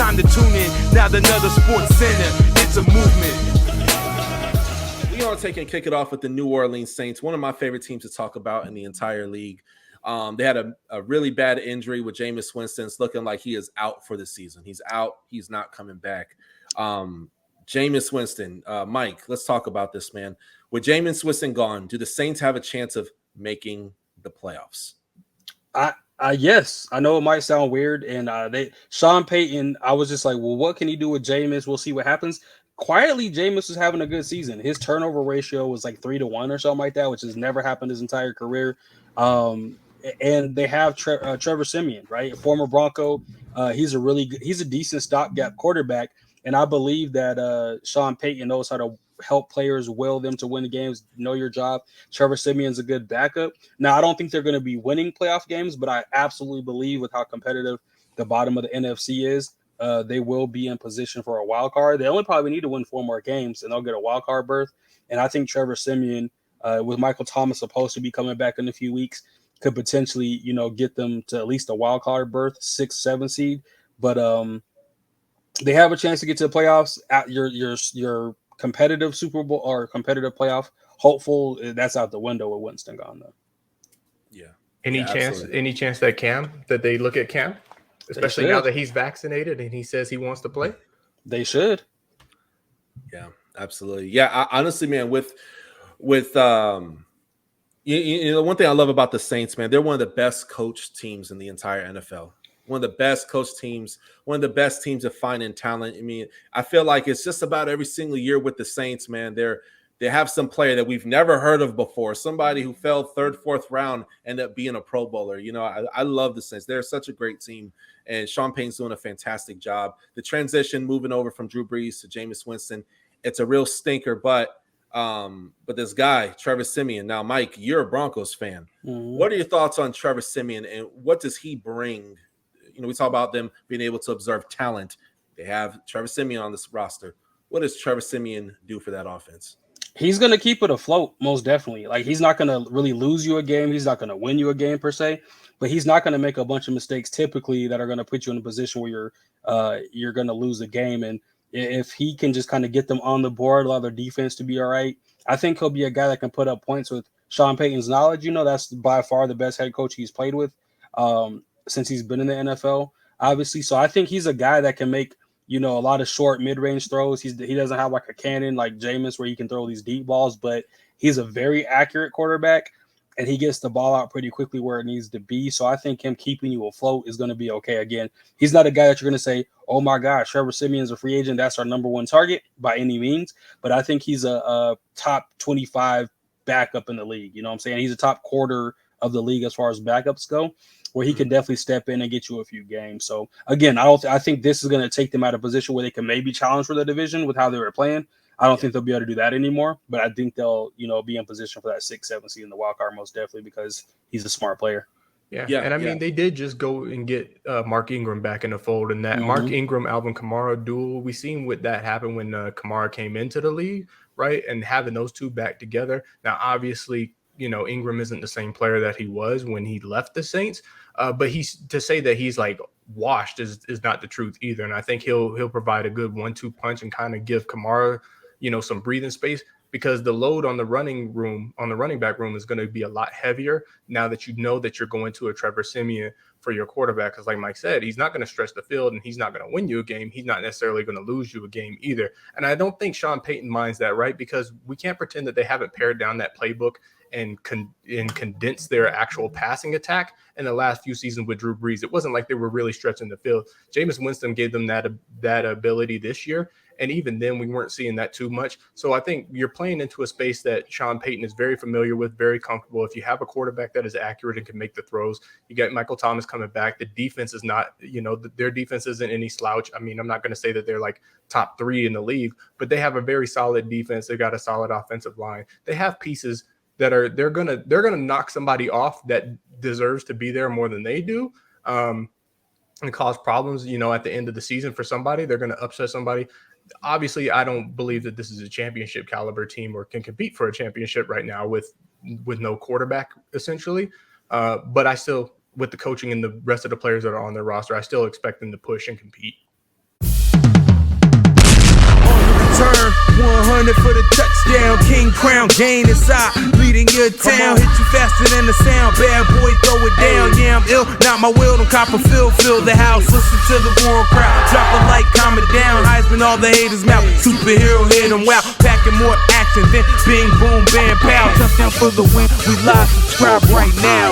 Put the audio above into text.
time to tune in. Now another Sports Center, it's a movement. We're going to take and kick it off with the New Orleans Saints, one of my favorite teams to talk about in the entire league. They had a really bad injury with Jameis Winston. It's looking like he is out for the season. He's out. He's not coming back. Jameis Winston, Mike, let's talk about this, man. With Jameis Winston gone, do the Saints have a chance of making the playoffs? Yes, I know it might sound weird, and Sean Payton, I was just like, well, what can he do with Jameis? We'll see what happens. Quietly, Jameis was having a good season. His turnover ratio was like 3-1 or something like that, which has never happened his entire career. And they have Trevor Siemian, right? A former Bronco. He's a decent stopgap quarterback. And I believe that Sean Payton knows how to help players, will them to win the games, know your job. Trevor Siemian's a good backup. Now, I don't think they're going to be winning playoff games, but I absolutely believe with how competitive the bottom of the NFC is, they will be in position for a wild card. They only probably need to win 4 more games, and they'll get a wild card berth. And I think Trevor Siemian, with Michael Thomas supposed to be coming back in a few weeks, could potentially, get them to at least a wild card berth, 6, 7 seed. But they have a chance to get to the playoffs at your competitive Super Bowl or competitive playoff. Hopeful that's out the window with Winston gone though. Yeah. Any chance that they look at Cam? Especially now that he's vaccinated and he says he wants to play? They should. Yeah, absolutely. Yeah, honestly, man, with one thing I love about the Saints, man, they're one of the best coached teams in the entire NFL. One of the best coached teams, one of the best teams at finding talent. I mean, I feel like it's just about every single year with the Saints, man. They have some player that we've never heard of before, somebody who fell 3rd, 4th round, ended up being a Pro Bowler. I love the Saints. They're such a great team, and Sean Payton's doing a fantastic job. The transition moving over from Drew Brees to Jameis Winston, it's a real stinker, but this guy, Trevor Siemian. Now, Mike, you're a Broncos fan. Mm-hmm. What are your thoughts on Trevor Siemian, and what does he bring? We talk about them being able to observe talent. They have Trevor Siemian on this roster. What does Trevor Siemian do for that offense? He's going to keep it afloat, most definitely. Like, he's not going to really lose you a game. He's not going to win you a game per se, but he's not going to make a bunch of mistakes typically that are going to put you in a position where you're going to lose a game. And if he can just kind of get them on the board, allow their defense to be all right, I think he'll be a guy that can put up points with Sean Payton's knowledge. That's by far the best head coach he's played with since he's been in the NFL, obviously. So I think he's a guy that can make, a lot of short mid-range throws. He doesn't have like a cannon like Jameis where he can throw these deep balls, but he's a very accurate quarterback, and he gets the ball out pretty quickly where it needs to be. So I think him keeping you afloat is going to be okay. Again, he's not a guy that you're going to say, oh my gosh, Trevor Siemian's a free agent, that's our number one target by any means. But I think he's a top 25 backup in the league. You know what I'm saying? He's a top quarter of the league as far as backups go, where he can definitely step in and get you a few games. So again, I think this is going to take them out of a position where they can maybe challenge for the division with how they were playing. I don't think they'll be able to do that anymore, but I think they'll, be in position for that 6-7 seed in the wild card most definitely because he's a smart player. Yeah. And I mean, they did just go and get Mark Ingram back in the fold, and that Mark Ingram, Alvin Kamara duel, we seen what that happened when Kamara came into the league, right? And having those two back together. Now, obviously, Ingram isn't the same player that he was when he left the Saints, but to say that he's like washed is not the truth either. And I think he'll provide a good 1-2 punch and kind of give Kamara, some breathing space, because the load on the running back room is going to be a lot heavier now that that you're going to a Trevor Siemian for your quarterback. Because like Mike said, he's not going to stretch the field and he's not going to win you a game. He's not necessarily going to lose you a game either. And I don't think Sean Payton minds that, right? Because we can't pretend that they haven't pared down that playbook and condense their actual passing attack in the last few seasons with Drew Brees. It wasn't like they were really stretching the field. Jameis Winston gave them that ability this year, and even then we weren't seeing that too much. So I think you're playing into a space that Sean Payton is very familiar with, very comfortable. If you have a quarterback that is accurate and can make the throws, you got Michael Thomas coming back. The defense is not, their defense isn't any slouch. I mean, I'm not going to say that they're like top 3 in the league, but they have a very solid defense. They got a solid offensive line. They have pieces that they're gonna knock somebody off that deserves to be there more than they do, and cause problems. At the end of the season for somebody, they're gonna upset somebody. Obviously, I don't believe that this is a championship caliber team or can compete for a championship right now with no quarterback essentially. But I still, with the coaching and the rest of the players that are on their roster, I still expect them to push and compete. earn 100 for the touchdown. King crown, gain inside, leading your town. Hit you faster than the sound. Bad boy, throw it down. Yeah, I'm ill. Not my will, don't Copperfield. Fill the house, listen to the roaring crowd. Drop a light, calm it down. Heisman, all the haters mouth. Superhero hit them wow. Packing more action than bing, boom, bam, pow. Touchdown for the win. We live, subscribe right now.